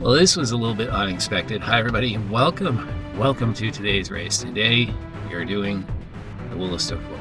Well, this was a little bit unexpected. Hi, everybody, and welcome to today's race. Today, we are doing the Woolastook Whoop.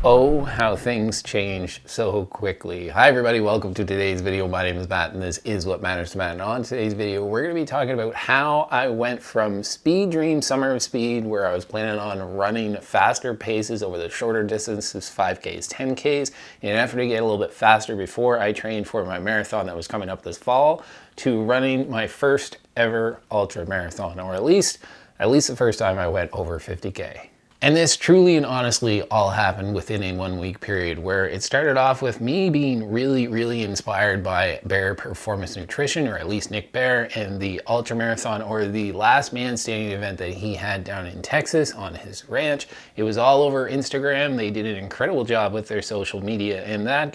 Oh, how things change so quickly. Hi everybody, welcome to today's video. My name is Matt and this is What Matters to Matt. And on today's video, we're going to be talking about how I went from Speed Dream Summer of Speed, where I was planning on running faster paces over the shorter distances, 5Ks, 10Ks, in an effort to get a little bit faster before I trained for my marathon that was coming up this fall, to running my first ever ultra marathon, or at least the first time I went over 50K. And this truly and honestly all happened within a 1 week period, where it started off with me being really inspired by Bear Performance Nutrition, or at least Nick Bear, and the ultra marathon, or the last man standing event that he had down in Texas on his ranch. It was all over Instagram. They did an incredible job with their social media, and that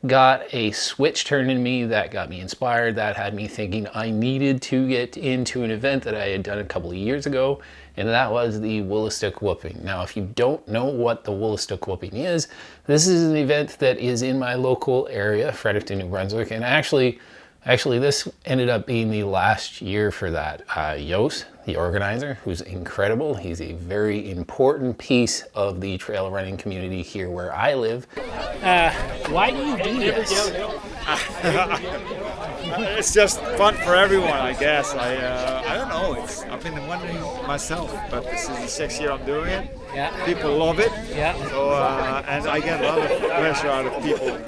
got a switch turned in me, that got me inspired, that had me thinking I needed to get into an event that I had done a couple of years ago, and that was the Woolastook Whooping. Now, if you don't know what the Woolastook Whooping is, this is an event that is in my local area, Fredericton, New Brunswick, and actually this ended up being the last year for that. Jos, the organizer, who's incredible, he's a very important piece of the trail running community here where I live. Why do you do this? It's just fun for everyone, I guess. I don't know. I've been wondering myself, but this is the 6th year I'm doing it. Yeah. People love it. Yeah. So and I get a lot of pressure out of people,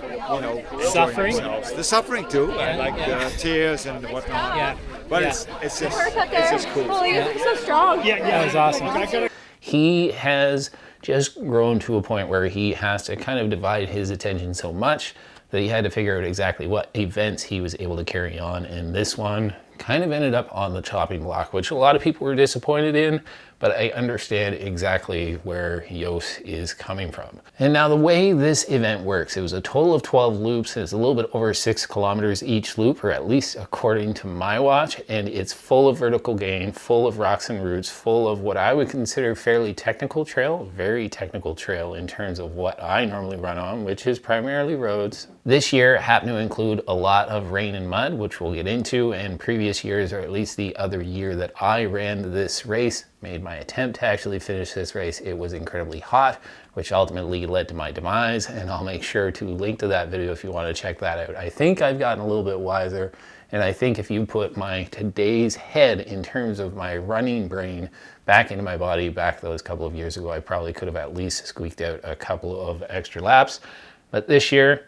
Suffering. themselves. The suffering too, like the tears and whatnot. Yeah. But it's just cool. Holy, you're so strong. Yeah, that was awesome. He has just grown to a point where he has to kind of divide his attention so much that he had to figure out exactly what events he was able to carry on, and this one kind of ended up on the chopping block, which a lot of people were disappointed in, but I understand exactly where Jos is coming from. And now the way this event works, it was a total of 12 loops. It's a little bit over 6 kilometers each loop, or at least according to my watch, and it's full of vertical gain, full of rocks and roots, full of what I would consider fairly technical trail, very technical trail in terms of what I normally run on, which is primarily roads. This year happened to include a lot of rain and mud, which we'll get into, and previous years, or at least the other year that I ran this race, made my attempt to actually finish this race, it was incredibly hot, which ultimately led to my demise, and I'll make sure to link to that video if you want to check that out. I think I've gotten a little bit wiser, and I think if you put my today's head in terms of my running brain back into my body back those couple of years ago, I probably could have at least squeaked out a couple of extra laps. But this year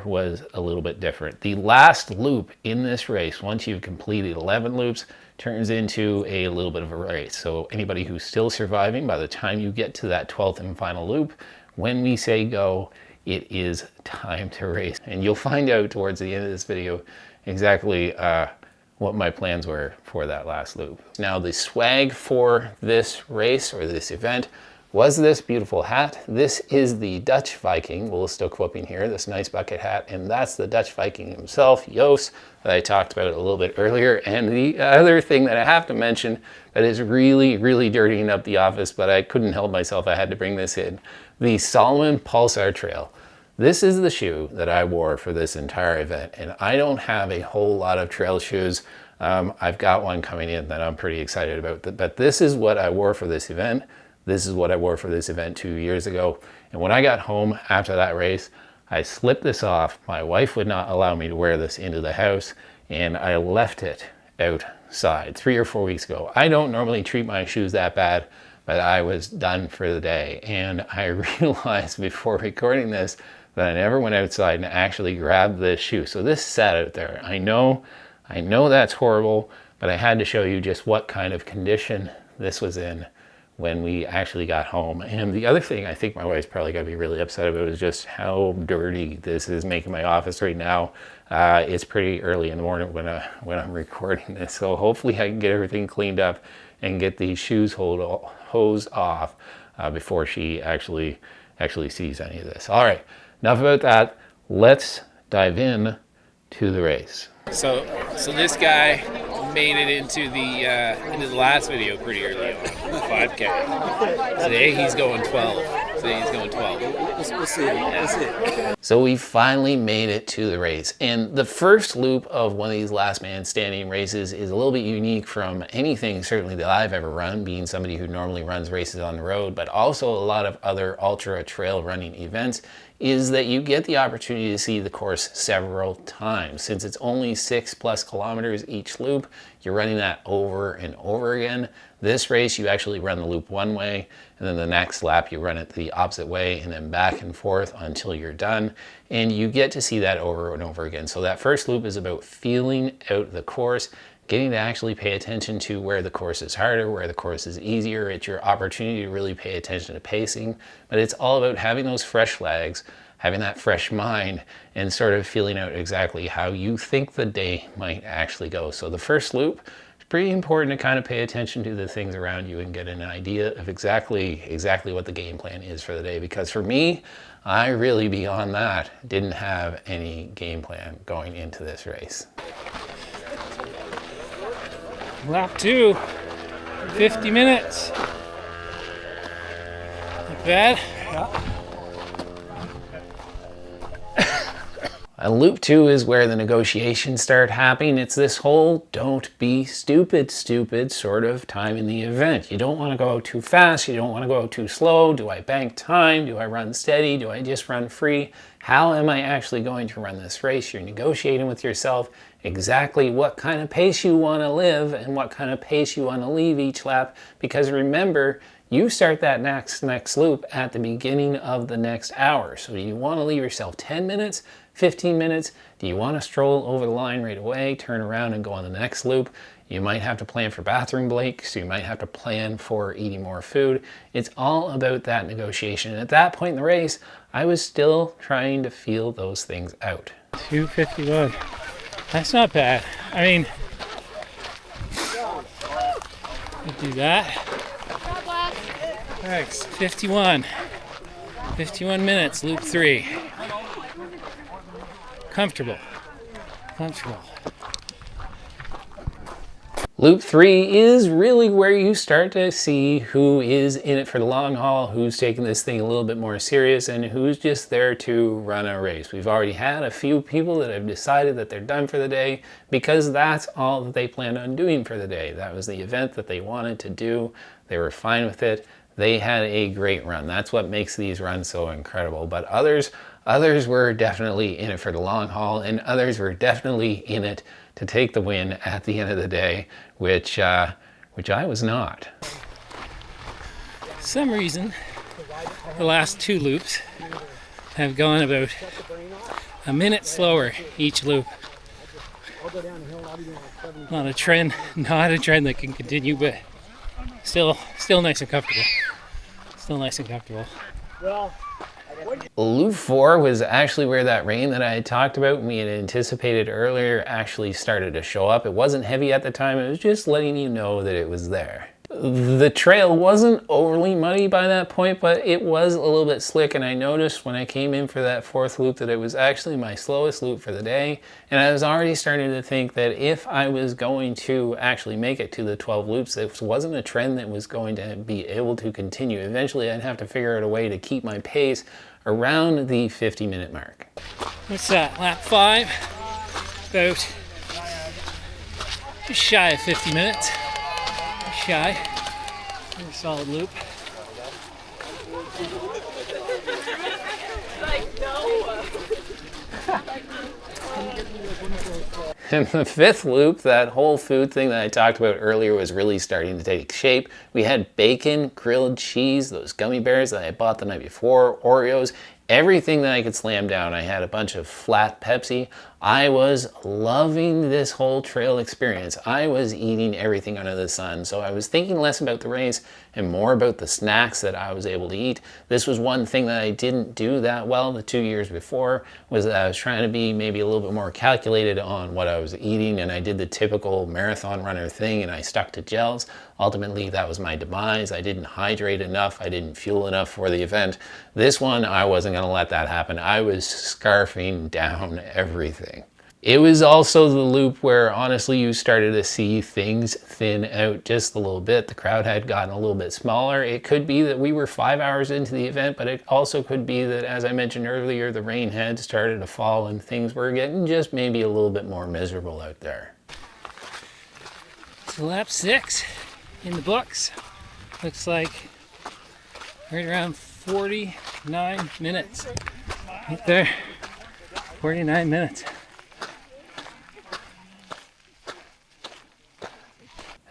was a little bit different. The last loop in this race, once you've completed 11 loops, turns into a little bit of a race. So anybody who's still surviving, by the time you get to that 12th and final loop, when we say go, it is time to race. And you'll find out towards the end of this video exactly what my plans were for that last loop. Now, the swag for this race, or this event, was this beautiful hat. This is the Dutch Viking. We'll still quoting here, this nice bucket hat. And that's the Dutch Viking himself, Jos, that I talked about a little bit earlier. And the other thing that I have to mention that is really, really dirtying up the office, but I couldn't help myself, I had to bring this in. The Salomon Pulsar Trail. This is the shoe that I wore for this entire event. And I don't have a whole lot of trail shoes. I've got one coming in that I'm pretty excited about. But this is what I wore for this event. This is what I wore for this event 2 years ago. And when I got home after that race, I slipped this off. My wife would not allow me to wear this into the house, and I left it outside 3 or 4 weeks ago. I don't normally treat my shoes that bad, but I was done for the day. And I realized before recording this that I never went outside and actually grabbed this shoe. So this sat out there. I know that's horrible, but I had to show you just what kind of condition this was in when we actually got home. And the other thing I think my wife's probably gonna be really upset about is just how dirty this is making my office right now. It's pretty early in the morning when I'm recording this, so hopefully I can get everything cleaned up and get these shoes hosed off before she actually sees any of this. All right, enough about that. Let's dive in to the race. So this guy made it into the last video pretty early on, 5K. Today he's going 12. We'll see. Yeah. So we finally made it to the race. And the first loop of one of these last man standing races is a little bit unique from anything certainly that I've ever run, being somebody who normally runs races on the road, but also a lot of other ultra trail running events, is that you get the opportunity to see the course several times. Since it's only 6+ kilometers each loop, you're running that over and over again. This race, you actually run the loop one way, and then the next lap you run it the opposite way, and then back and forth until you're done. And you get to see that over and over again. So that first loop is about feeling out the course, getting to actually pay attention to where the course is harder, where the course is easier. It's your opportunity to really pay attention to pacing, but it's all about having those fresh legs, having that fresh mind, and sort of feeling out exactly how you think the day might actually go. So the first loop, it's pretty important to kind of pay attention to the things around you and get an idea of exactly what the game plan is for the day. Because for me, I really, beyond that, didn't have any game plan going into this race. Lap 2, 50 minutes. Not bad. Yeah. And loop 2 is where the negotiations start happening. It's this whole don't be stupid sort of time in the event. You don't want to go out too fast. You don't want to go out too slow. Do I bank time? Do I run steady? Do I just run free? How am I actually going to run this race? You're negotiating with yourself exactly what kind of pace you want to live and what kind of pace you want to leave each lap. Because remember, you start that next loop at the beginning of the next hour. So do you want to leave yourself 10 minutes, 15 minutes? Do you want to stroll over the line right away, turn around and go on the next loop? You might have to plan for bathroom breaks. You might have to plan for eating more food. It's all about that negotiation. And at that point in the race, I was still trying to feel those things out. 2:51. That's not bad. I mean, do that. Thanks. 51 minutes, loop 3. Comfortable. Loop 3 is really where you start to see who is in it for the long haul, who's taking this thing a little bit more serious, and who's just there to run a race. We've already had a few people that have decided that they're done for the day because that's all that they planned on doing for the day. That was the event that they wanted to do. They were fine with it. They had a great run. That's what makes these runs so incredible. But others were definitely in it for the long haul, and others were definitely in it to take the win at the end of the day, which I was not. For some reason, the last 2 loops have gone about a minute slower each loop. Not a trend that can continue, but still nice and comfortable. Loop 4 was actually where that rain that I had talked about and we had anticipated earlier actually started to show up. It wasn't heavy at the time, it was just letting you know that it was there. The trail wasn't overly muddy by that point, but it was a little bit slick, and I noticed when I came in for that fourth loop that it was actually my slowest loop for the day, and I was already starting to think that if I was going to actually make it to the 12 loops, this wasn't a trend that was going to be able to continue. Eventually I'd have to figure out a way to keep my pace around the 50-minute mark. What's that, lap 5? About just shy of 50 minutes. Shy. Pretty solid loop. And the fifth loop, that whole food thing that I talked about earlier, was really starting to take shape. We had bacon, grilled cheese, those gummy bears that I bought the night before, Oreos, everything that I could slam down. I had a bunch of flat Pepsi. I was loving this whole trail experience. I was eating everything under the sun. So I was thinking less about the race and more about the snacks that I was able to eat. This was one thing that I didn't do that well the 2 years before, was that I was trying to be maybe a little bit more calculated on what I was eating, and I did the typical marathon runner thing and I stuck to gels. Ultimately, that was my demise. I didn't hydrate enough. I didn't fuel enough for the event. This one, I wasn't going to let that happen. I was scarfing down everything. It was also the loop where honestly you started to see things thin out just a little bit. The crowd had gotten a little bit smaller. It could be that we were 5 hours into the event, but it also could be that, as I mentioned earlier, the rain had started to fall and things were getting just maybe a little bit more miserable out there. So lap 6 in the books. Looks like right around 49 minutes. Right there, 49 minutes.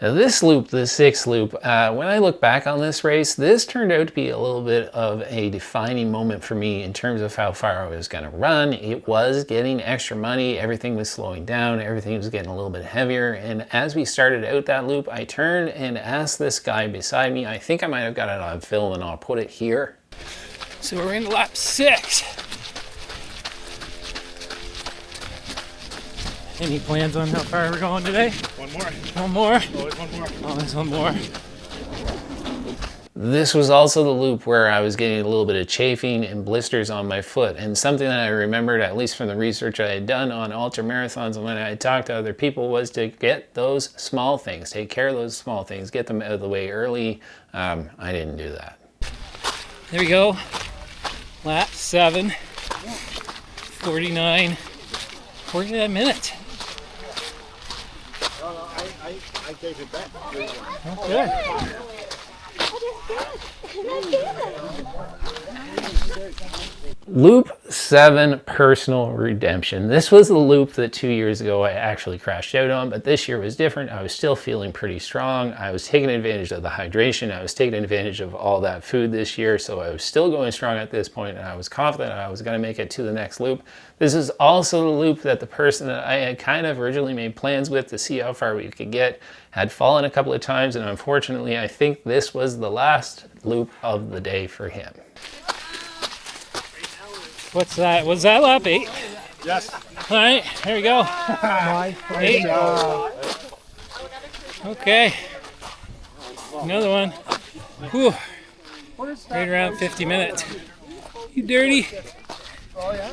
Now this loop, the sixth loop, when I look back on this race, this turned out to be a little bit of a defining moment for me in terms of how far I was going to run. It was getting extra money, everything was slowing down, everything was getting a little bit heavier, and as we started out that loop, I turned and asked this guy beside me, I think I might have got it on film and I'll put it here. So we're in lap 6. Any plans on how far we're going today? One more. One more? Always one more. Oh, there's one more. This was also the loop where I was getting a little bit of chafing and blisters on my foot, and something that I remembered, at least from the research I had done on ultra marathons and when I had talked to other people, was to get those small things, take care of those small things, get them out of the way early. I didn't do that. There we go. Lap 7. 49 minutes. I gave it back. Okay. Loop 7, personal redemption. This was the loop that 2 years ago I actually crashed out on, but this year was different. I was still feeling pretty strong. I was taking advantage of the hydration. I was taking advantage of all that food this year, so I was still going strong at this point, and I was confident I was going to make it to the next loop. This is also the loop that the person that I had kind of originally made plans with to see how far we could get had fallen a couple of times, and unfortunately I think this was the last loop of the day for him. What's that? Was that lap 8? Yes. All right, here we go. 8. Okay. Another one. Whew. Right around 50 minutes. You dirty. Oh yeah?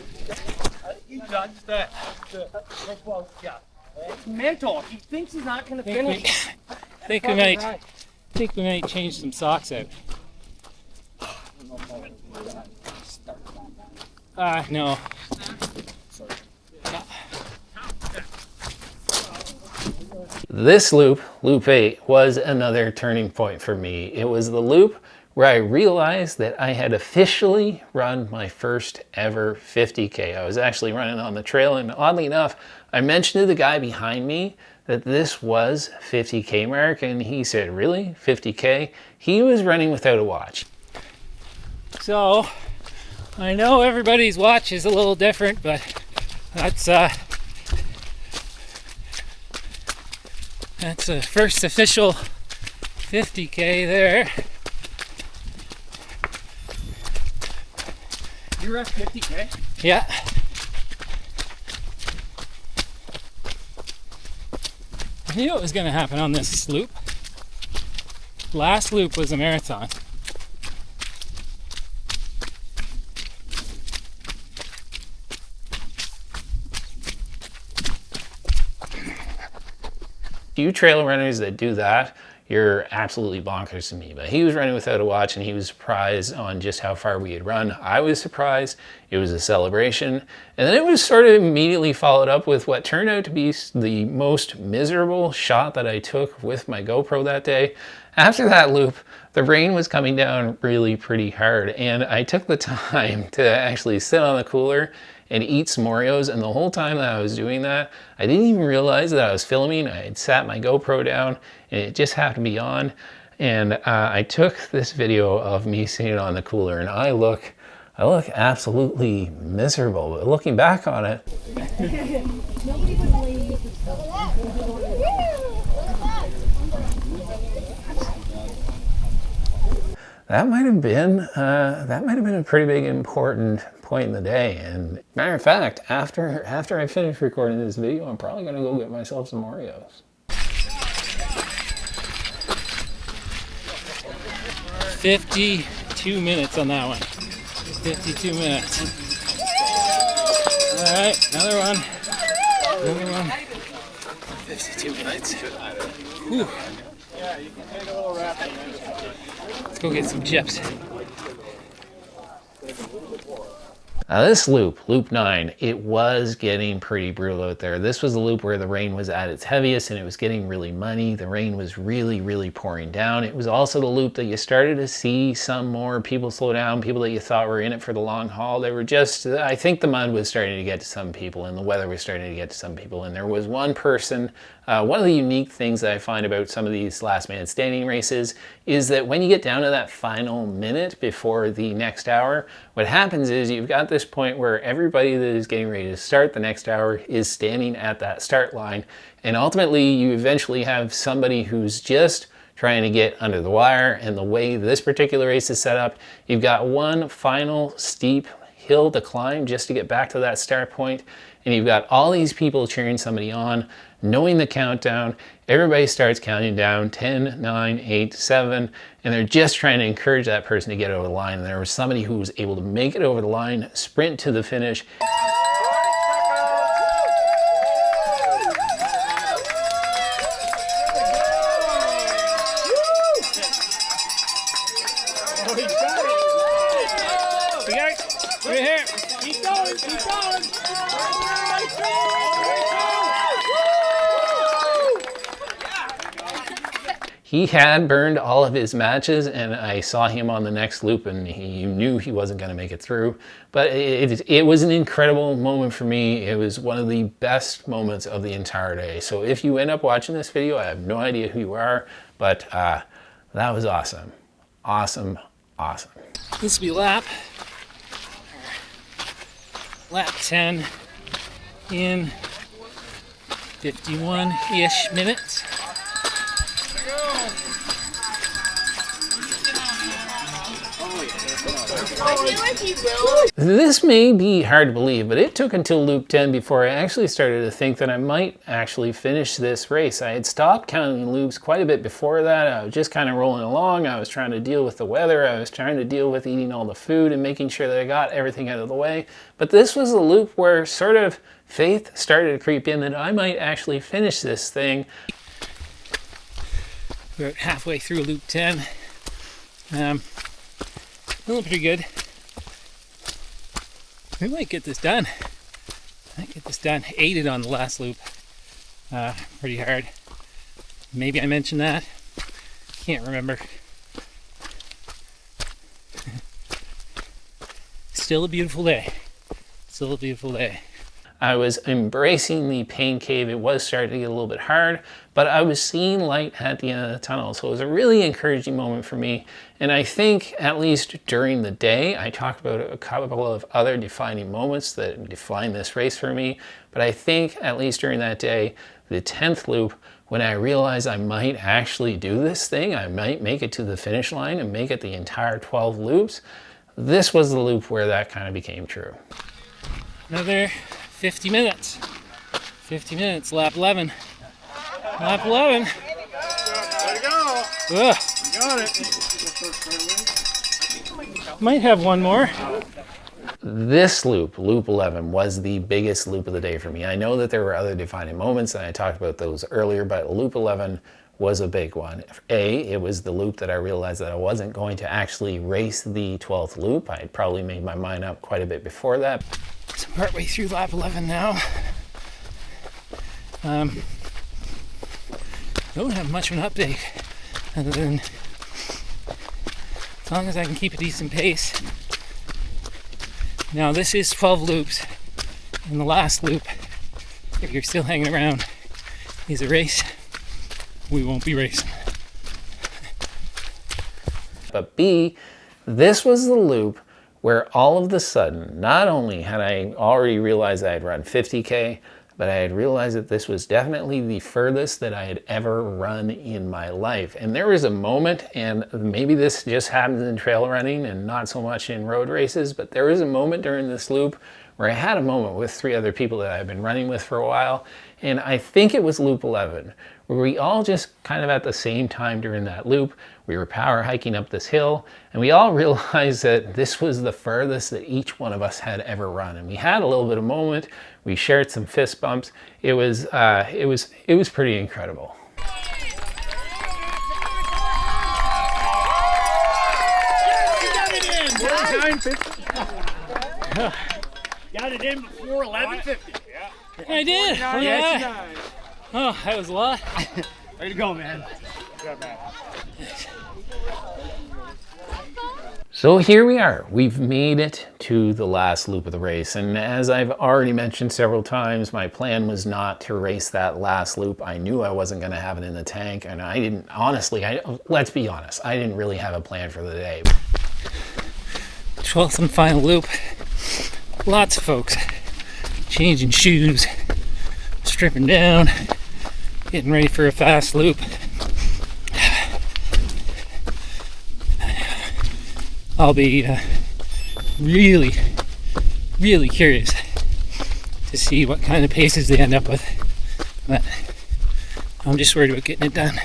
You judged that. Yeah. It's mental. He thinks he's not going to finish. Think we might change some socks out. No. This loop, loop 8, was another turning point for me. It was the loop where I realized that I had officially run my first ever 50K. I was actually running on the trail, and oddly enough, I mentioned to the guy behind me that this was 50K mark, and he said, really? 50K? He was running without a watch. So, I know everybody's watch is a little different, but that's the first official 50K there. You're at 50K? Yeah. I knew it was going to happen on this loop. Last loop was a marathon. You trail runners that do that, you're absolutely bonkers to me. But he was running without a watch and he was surprised on just how far we had run. I was surprised. It was a celebration. And then it was sort of immediately followed up with what turned out to be the most miserable shot that I took with my GoPro that day. After that loop, the rain was coming down really pretty hard. And I took the time to actually sit on the cooler and eat some Oreos, and the whole time that I was doing that, I didn't even realize that I was filming. I had sat my GoPro down, and it just happened to be on, and I took this video of me sitting on the cooler, and I look absolutely miserable, but looking back on it, that might have been a pretty big important point in the day. And matter of fact, after I finish recording this video, I'm probably gonna go get myself some Oreos. 52 minutes on that one. 52 minutes. All right, another one. Another one. 52 minutes. Whew. Let's go get some chips. Now this loop, loop 9, it was getting pretty brutal out there. This was the loop where the rain was at its heaviest and it was getting really muddy. The rain was really pouring down. It was also the loop that you started to see some more people slow down, people that you thought were in it for the long haul. They were just, I think the mud was starting to get to some people and the weather was starting to get to some people. And there was one person, one of the unique things that I find about some of these last man standing races is that when you get down to that final minute before the next hour, what happens is you've got this point where everybody that is getting ready to start the next hour is standing at that start line. And ultimately you eventually have somebody who's just trying to get under the wire. And the way this particular race is set up, you've got one final steep hill to climb just to get back to that start point. And you've got all these people cheering somebody on, knowing the countdown. Everybody starts counting down 10, 9, 8, 7, and they're just trying to encourage that person to get over the line. And there was somebody who was able to make it over the line, sprint to the finish. Right here. Keep going, keep going. He had burned all of his matches and I saw him on the next loop and he knew he wasn't going to make it through. But it was an incredible moment for me. It was one of the best moments of the entire day. So if you end up watching this video, I have no idea who you are, but that was awesome. Awesome, awesome. This will be lap 10 in 51-ish minutes. This may be hard to believe, but it took until loop 10 before I actually started to think that I might actually finish this race. I had stopped counting loops quite a bit before that. I was just kind of rolling along. I was trying to deal with the weather. I was trying to deal with eating all the food and making sure that I got everything out of the way. But this was a loop where sort of faith started to creep in that I might actually finish this thing. We're about halfway through loop 10. Feeling pretty good. We might get this done. Ate it on the last loop pretty hard. Maybe I mentioned that. Can't remember. Still a beautiful day. Still a beautiful day. I was embracing the pain cave. It was starting to get a little bit hard, but I was seeing light at the end of the tunnel. So it was a really encouraging moment for me. And I think at least during the day, I talked about a couple of other defining moments that defined this race for me. But I think at least during that day, the 10th loop, when I realized I might actually do this thing, I might make it to the finish line and make it the entire 12 loops. This was the loop where that kind of became true. Another 50 minutes. 50 minutes, lap 11. Lap 11. There you go. Ugh. Got it. Might have one more. This loop, loop 11, was the biggest loop of the day for me. I know that there were other defining moments, and I talked about those earlier, but loop 11 was a big one. It was the loop that I realized that I wasn't going to actually race the 12th loop. I had probably made my mind up quite a bit before that. So partway through lap 11 now. Don't have much of an update other than as long as I can keep a decent pace. Now this is 12 loops, and the last loop, if you're still hanging around, is a race. We won't be racing. But B, this was the loop where all of the sudden, not only had I already realized I had run 50K, but I had realized that this was definitely the furthest that I had ever run in my life. And there was a moment, and maybe this just happens in trail running and not so much in road races, but there was a moment during this loop where I had a moment with 3 other people that I've been running with for a while, and I think it was loop 11, where we all just kind of at the same time during that loop, we were power hiking up this hill, and we all realized that this was the furthest that each one of us had ever run. And we had a little bit of moment, we shared some fist bumps. It was pretty incredible. Got it in before 11:50. I did. Oh, yeah. Oh, that was a lot. Way to go, man. So here we are. We've made it to the last loop of the race. And as I've already mentioned several times, my plan was not to race that last loop. I knew I wasn't going to have it in the tank. And I didn't, honestly, let's be honest, I didn't really have a plan for the day. 12th and final loop. Lots of folks changing shoes, stripping down, getting ready for a fast loop. I'll be really, really curious to see what kind of paces they end up with, but I'm just worried about getting it done.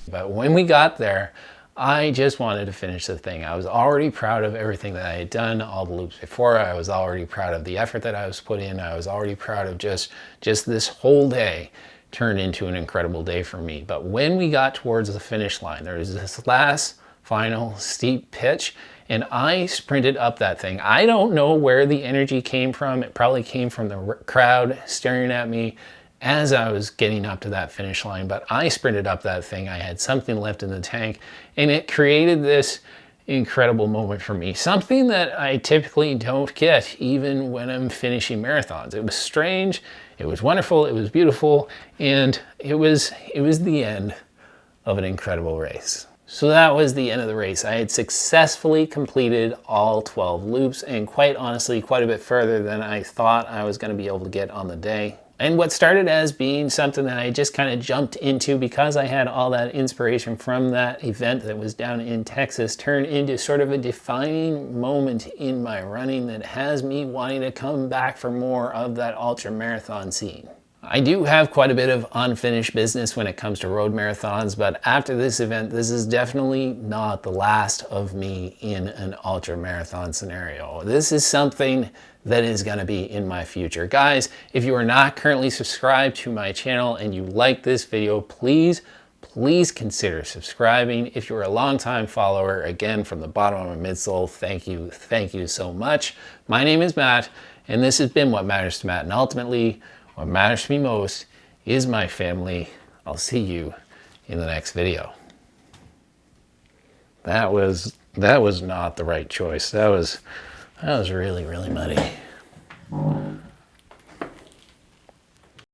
But when we got there, I just wanted to finish the thing. I was already proud of everything that I had done, all the loops before. I was already proud of the effort that I was put in. I was already proud of just this whole day turned into an incredible day for me. But when we got towards the finish line, there was this last final steep pitch, and I sprinted up that thing. I don't know where the energy came from. It probably came from the crowd staring at me as I was getting up to that finish line, but I sprinted up that thing. I had something left in the tank, and it created this incredible moment for me. Something that I typically don't get even when I'm finishing marathons. It was strange, it was wonderful, it was beautiful, and it was the end of an incredible race. So that was the end of the race. I had successfully completed all 12 loops, and quite honestly, quite a bit further than I thought I was going to be able to get on the day. And what started as being something that I just kind of jumped into because I had all that inspiration from that event that was down in Texas turned into sort of a defining moment in my running that has me wanting to come back for more of that ultra marathon scene. I do have quite a bit of unfinished business when it comes to road marathons, but after this event, this is definitely not the last of me in an ultra marathon scenario. This is something that is going to be in my future. Guys, if you are not currently subscribed to my channel and you like this video, please consider subscribing. If you're a longtime follower, again, from the bottom of my midsole, thank you so much. My name is Matt, and this has been What Matters to Matt, and ultimately, what matters to me most is my family. I'll see you in the next video. That was not the right choice. That was really, really muddy.